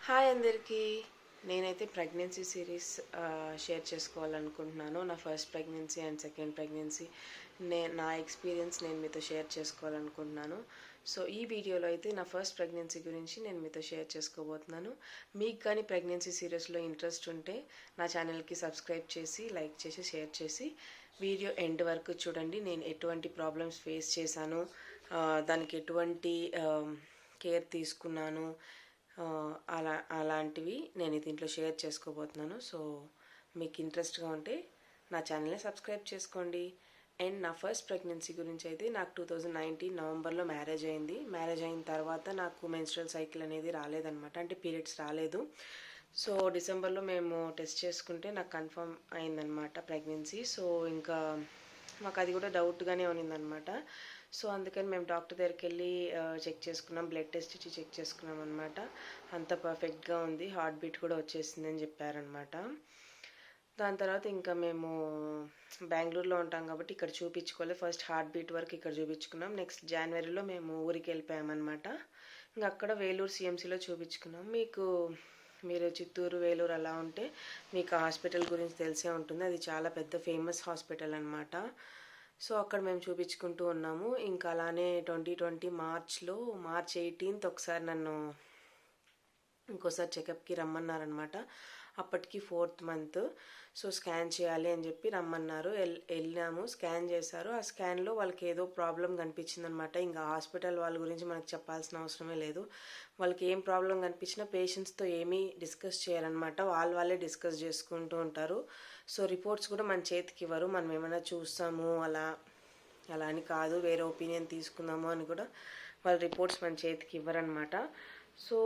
Hi అందరికీ. నేనైతే pregnancy series share చేసుకోవాలనుకుంటున్నాను. నా first pregnancy and second pregnancy నా ఎక్స్పీరియన్స్ నేను మీతో షేర్ చేసుకోవాలనుకుంటున్నాను. సో ఈ వీడియోలో అయితే నా ఫస్ట్ ప్రెగ్నెన్సీ గురించి నేను మీతో షేర్ చేసుకోబోతున్నాను. మీకు కానీ ప్రెగ్నెన్సీ సిరీస్లో ఇంట్రెస్ట్ ఉంటే నా ఛానల్కి సబ్స్క్రైబ్ చేసి, లైక్ చేసి, షేర్ చేసి వీడియో ఎండ్ వరకు చూడండి. నేను ఎటువంటి ప్రాబ్లమ్స్ ఫేస్ చేశాను, దానికి ఎటువంటి కేర్ తీసుకున్నాను, అలాంటివి నేను దీంట్లో షేర్ చేసుకోబోతున్నాను. సో మీకు ఇంట్రెస్ట్గా ఉంటే నా ఛానల్ని సబ్స్క్రైబ్ చేసుకోండి. అండ్ నా ఫస్ట్ ప్రెగ్నెన్సీ గురించి అయితే నాకు 2019 నవంబర్లో మ్యారేజ్ అయింది. మ్యారేజ్ అయిన తర్వాత నాకు మెన్స్ట్రల్ సైకిల్ అనేది రాలేదనమాట, అంటే పీరియడ్స్ రాలేదు. సో డిసెంబర్లో మేము టెస్ట్ చేసుకుంటే నాకు కన్ఫర్మ్ అయిందనమాట ప్రెగ్నెన్సీ. సో ఇంకా మాకు అది కూడా డౌట్గానే ఉన్నిందనమాట. సో అందుకని మేము డాక్టర్ దగ్గరికి వెళ్ళి చెక్ చేసుకున్నాం, బ్లడ్ టెస్ట్ ఇచ్చి చెక్ చేసుకున్నాం అనమాట. అంత పర్ఫెక్ట్గా ఉంది, హార్ట్ బీట్ కూడా వచ్చేసింది అని చెప్పారనమాట. దాని తర్వాత ఇంకా మేము బెంగళూరులో ఉంటాం కాబట్టి ఇక్కడ చూపించుకోవాలి. ఫస్ట్ హార్ట్ బీట్ వరకు ఇక్కడ చూపించుకున్నాం. నెక్స్ట్ జనవరిలో మేము ఊరికి వెళ్ళిపోయామన్నమాట. ఇంకా అక్కడ వేలూరు సిఎంసిలో చూపించుకున్నాం. మీరు చిత్తూరు, వేలూరు అలా ఉంటే మీకు హాస్పిటల్ గురించి తెలిసే ఉంటుంది. అది చాలా పెద్ద ఫేమస్ హాస్పిటల్ అనమాట. సో అక్కడ మేము చూపించుకుంటూ ఉన్నాము. ఇంకా అలానే 2020 మార్చ్ 18 ఒకసారి నన్ను ఇంకోసారి చెకప్కి రమ్మన్నారనమాట. అప్పటికి 4th మంత్. సో స్కాన్ చేయాలి అని చెప్పి రమ్మన్నారు. వెళ్ళాము, స్కాన్ చేశారు. ఆ స్కాన్లో వాళ్ళకి ఏదో ప్రాబ్లం కనిపించింది అనమాట. ఇంకా హాస్పిటల్ వాళ్ళ గురించి మనకు చెప్పాల్సిన అవసరమే లేదు. వాళ్ళకి ఏం ప్రాబ్లం కనిపించినా పేషెంట్స్తో ఏమీ డిస్కస్ చేయాలన్నమాట, వాళ్ళే డిస్కస్ చేసుకుంటూ ఉంటారు. సో రిపోర్ట్స్ కూడా మన చేతికి ఇవ్వరు. మనం ఏమైనా చూస్తాము అలా అని కాదు, వేరే ఒపీనియన్ తీసుకుందాము అని కూడా వాళ్ళ రిపోర్ట్స్ మన చేతికి ఇవ్వరనమాట. సో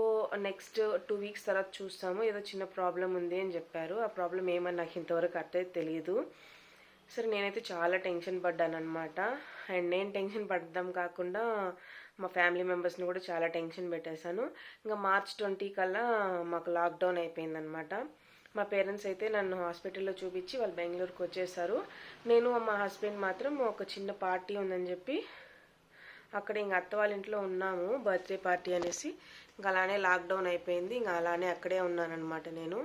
నెక్స్ట్ 2 వీక్స్ తర్వాత చూస్తాము, ఏదో చిన్న ప్రాబ్లం ఉంది అని చెప్పారు. ఆ ప్రాబ్లం ఏమని నాకు ఇంతవరకు అర్థం తెలియదు. సరే నేనైతే చాలా టెన్షన్ పడ్డాను అనమాట. అండ్ నేను టెన్షన్ పడ్డం కాకుండా మా ఫ్యామిలీ మెంబర్స్ని కూడా చాలా టెన్షన్ పెట్టేశాను. ఇంకా మార్చ్ 20 కల్లా మాకు లాక్డౌన్ అయిపోయిందనమాట. మా పేరెంట్స్ అయితే నన్ను హాస్పిటల్లో చూపించి వాళ్ళు బెంగళూరుకి వచ్చేసారు. నేను మా హస్బెండ్ మాత్రం ఒక చిన్న పార్టీ ఉందని చెప్పి అక్కడ ఇంక అత్త వాళ్ళ ఇంట్లో ఉన్నాము, బర్త్డే పార్టీ అనేసి. ఇంకా అలానే లాక్డౌన్ అయిపోయింది. ఇంకా అలానే అక్కడే ఉన్నానన్నమాట నేను.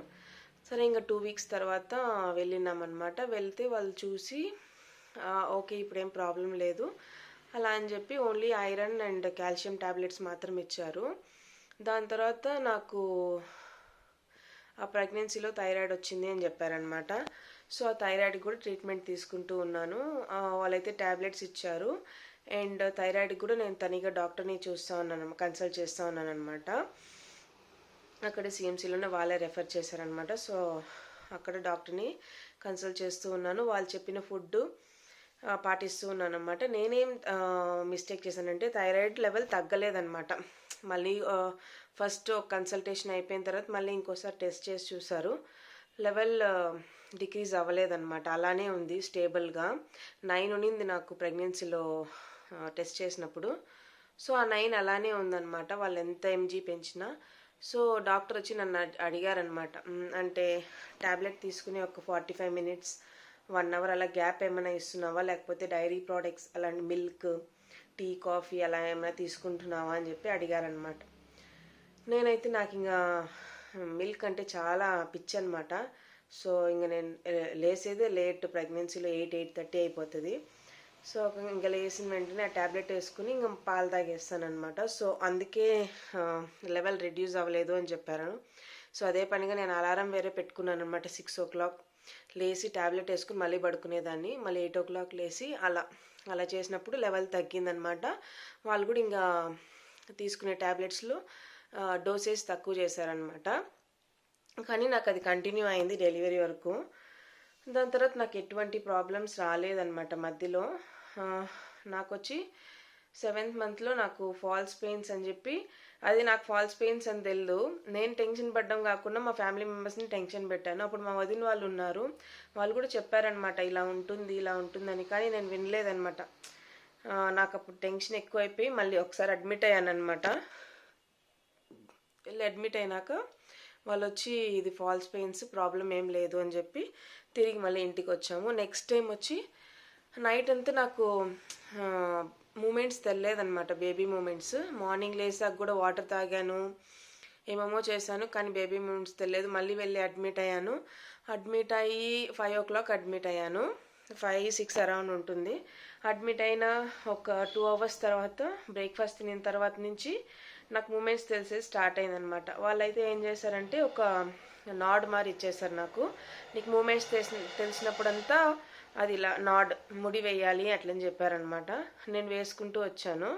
సరే ఇంకా 2 వీక్స్ తర్వాత వెళ్ళినామన్నమాట. వెళ్తే వాళ్ళు చూసి ఓకే ఇప్పుడేం ప్రాబ్లం లేదు అలా అని చెప్పి only iron and calcium tablets మాత్రం ఇచ్చారు. దాని తర్వాత నాకు ఆ ప్రెగ్నెన్సీలో థైరాయిడ్ వచ్చింది అని చెప్పారనమాట. సో ఆ థైరాయిడ్ కూడా ట్రీట్మెంట్ తీసుకుంటూ ఉన్నాను. వాళ్ళైతే ట్యాబ్లెట్స్ ఇచ్చారు. అండ్ థైరాయిడ్ కూడా నేను తనిగా డాక్టర్ని కన్సల్ట్ చేస్తూ ఉన్నాను అనమాట. అక్కడ సిఎంసీలోనే వాళ్ళే రెఫర్ చేశారనమాట. సో అక్కడ డాక్టర్ని కన్సల్ట్ చేస్తూ ఉన్నాను. వాళ్ళు చెప్పిన ఫుడ్ పాటిస్తూ ఉన్నాను అనమాట. నేనేం మిస్టేక్ చేశానంటే థైరాయిడ్ లెవెల్ తగ్గలేదన్నమాట. మళ్ళీ ఫస్ట్ కన్సల్టేషన్ అయిపోయిన తర్వాత మళ్ళీ ఇంకోసారి టెస్ట్ చేసి చూసారు. లెవెల్ డిక్రీజ్ అవ్వలేదన్నమాట, అలానే ఉంది స్టేబుల్గా. 9 ఉన్నింది నాకు ప్రెగ్నెన్సీలో టెస్ట్ చేసినప్పుడు. సో ఆ 9 అలానే ఉందన్నమాట, వాళ్ళు ఎంత ఎంజీ పెంచినా. సో డాక్టర్ వచ్చి నన్ను అడిగారనమాట, అంటే ట్యాబ్లెట్ తీసుకుని ఒక 45 మినిట్స్ 1 అవర్ అలా గ్యాప్ ఏమైనా ఇస్తున్నావా, లేకపోతే డైరీ ప్రోడక్ట్స్ అలాంటి మిల్క్, టీ, కాఫీ అలా ఏమైనా తీసుకుంటున్నావా అని చెప్పి అడిగారనమాట. నేనైతే నాకు ఇంకా మిల్క్ అంటే చాలా పిచ్చి అనమాట. సో ఇంకా నేను లేసేదే లేట్, ప్రెగ్నెన్సీలో 8-8:30 అయిపోతుంది. సో ఇంకా లేచిన వెంటనే ఆ ట్యాబ్లెట్ వేసుకుని ఇంకా పాలు తాగేస్తానమాట. సో అందుకే లెవెల్ రెడ్యూస్ అవ్వలేదు అని చెప్పారు. సో అదే పనిగా నేను అలారం వేరే పెట్టుకున్నాను అనమాట. 6 o'clock లేచి ట్యాబ్లెట్ వేసుకుని మళ్ళీ పడుకునేదాన్ని. మళ్ళీ 8 o'clock లేచి అలా చేసినప్పుడు లెవెల్ తగ్గిందనమాట. వాళ్ళు కూడా ఇంకా తీసుకునే ట్యాబ్లెట్స్లో డోసేజ్ తక్కువ చేశారనమాట. కానీ నాకు అది కంటిన్యూ అయింది డెలివరీ వరకు. దాని తర్వాత నాకు ఎటువంటి ప్రాబ్లమ్స్ రాలేదన్నమాట మధ్యలో. నాకు వచ్చి 7th మంత్లో నాకు ఫాల్స్ పెయిన్స్ అని చెప్పి, అది నాకు ఫాల్స్ పెయిన్స్ అని తెలియదు. నేను టెన్షన్ పడ్డం కాకుండా మా ఫ్యామిలీ మెంబర్స్ని టెన్షన్ పెట్టాను. అప్పుడు మా వదిన వాళ్ళు ఉన్నారు, వాళ్ళు కూడా చెప్పారనమాట ఇలా ఉంటుందని. కానీ నేను వినలేదనమాట. నాకు అప్పుడు టెన్షన్ ఎక్కువైపోయి మళ్ళీ ఒకసారి అడ్మిట్ అయ్యానమాట. వెళ్ళి అడ్మిట్ అయినాక వాళ్ళు వచ్చి ఇది ఫాల్స్ పెయిన్స్, ప్రాబ్లం ఏం లేదు అని చెప్పి తిరిగి మళ్ళీ ఇంటికి వచ్చాము. నెక్స్ట్ టైం వచ్చి నైట్ అంతా నాకు మూమెంట్స్ తెలియదన్నమాట, బేబీ మూమెంట్స్. మార్నింగ్ లేసాక కూడా వాటర్ తాగాను, ఏమేమో చేశాను, కానీ బేబీ మూమెంట్స్ తెలియదు. మళ్ళీ వెళ్ళి అడ్మిట్ అయ్యాను. అడ్మిట్ అయ్యి 5 o'clock అడ్మిట్ అయ్యాను. 5-6 అరౌండ్ ఉంటుంది. అడ్మిట్ అయిన ఒక 2 hours తర్వాత బ్రేక్ఫాస్ట్ తినిన తర్వాత నుంచి నాకు మూమెంట్స్ తెలిసేది స్టార్ట్ అయిందనమాట. వాళ్ళైతే ఏం చేశారంటే ఒక నాడ్ మారి ఇచ్చేసారు నాకు. నీకు మూమెంట్స్ తెలిసినప్పుడంతా అది ఇలా నాడ్ ముడి వేయాలి అట్లని చెప్పారనమాట. నేను వేసుకుంటూ వచ్చాను.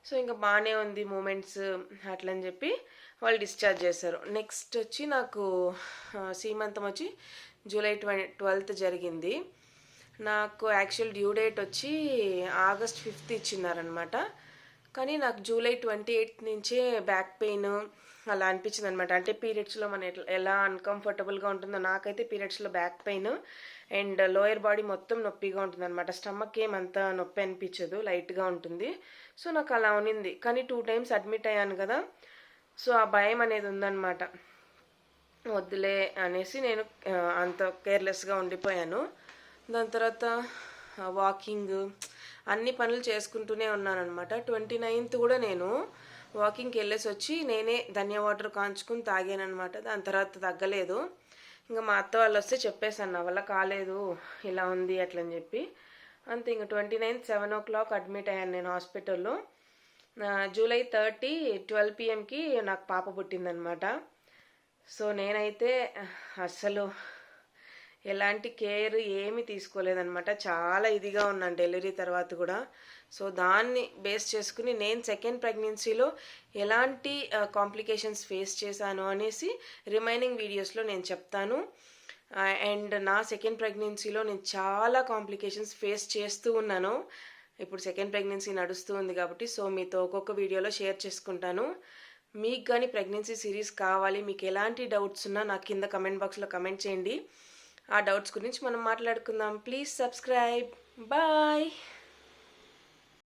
సో ఇంకా బాగానే ఉంది మూమెంట్స్ అట్లని చెప్పి వాళ్ళు డిశ్చార్జ్ చేశారు. నెక్స్ట్ వచ్చి నాకు సీమంతం వచ్చి జూలై 12th జరిగింది. నాకు యాక్చువల్ డ్యూ డేట్ వచ్చి August 5th ఇచ్చినారనమాట. కానీ నాకు జూలై 28th నుంచే బ్యాక్ పెయిన్ అలా అనిపించింది అనమాట. అంటే పీరియడ్స్లో మన ఎలా అన్కంఫర్టబుల్గా ఉంటుందో నాకైతే పీరియడ్స్లో back pain and lower body మొత్తం నొప్పిగా ఉంటుంది అనమాట. స్టమక్ ఏమంత నొప్పి అనిపించదు, లైట్గా ఉంటుంది. సో నాకు అలా ఉన్నింది. కానీ 2 times అడ్మిట్ అయ్యాను కదా, సో ఆ భయం అనేది ఉందన్నమాట. వద్దులే అనేసి నేను అంత కేర్లెస్గా ఉండిపోయాను. దాని తర్వాత వాకింగ్ అన్ని పనులు చేసుకుంటూనే ఉన్నానన్నమాట. 29th కూడా నేను వాకింగ్కి వెళ్ళేసి వచ్చి నేనే ధనియా వాటర్ కాంచుకుని తాగానమాట. దాని తర్వాత తగ్గలేదు. ఇంకా మా అత్త వాళ్ళు వస్తే చెప్పేసాను, నా వల్ల కాలేదు, ఇలా ఉంది అట్లని చెప్పి. అంతే. ఇంకా 29th 7 o'clock అడ్మిట్ అయ్యాను నేను హాస్పిటల్లో. జూలై 30 12 PM నాకు పాప పుట్టిందనమాట. సో నేనైతే అస్సలు ఎలాంటి కేర్ ఏమీ తీసుకోలేదనమాట. చాలా ఇదిగా ఉన్నాను డెలివరీ తర్వాత కూడా. సో దాన్ని బేస్ చేసుకుని నేను సెకండ్ ప్రెగ్నెన్సీలో ఎలాంటి కాంప్లికేషన్స్ ఫేస్ చేశాను అనేసి రిమైనింగ్ వీడియోస్లో నేను చెప్తాను. అండ్ నా సెకండ్ ప్రెగ్నెన్సీలో నేను చాలా కాంప్లికేషన్స్ ఫేస్ చేస్తూ ఉన్నాను. ఇప్పుడు సెకండ్ ప్రెగ్నెన్సీ నడుస్తూ ఉంది కాబట్టి సో మీతో ఒక్కొక్క వీడియోలో షేర్ చేసుకుంటాను. మీకు కానీ ప్రెగ్నెన్సీ సిరీస్ కావాలి, మీకు ఎలాంటి డౌట్స్ ఉన్నా నాకు కింద కమెంట్ బాక్స్లో కమెంట్ చేయండి. ఆ డౌట్స్ గురించి మనం మాట్లాడుకుందాం. Please subscribe. బాయ్.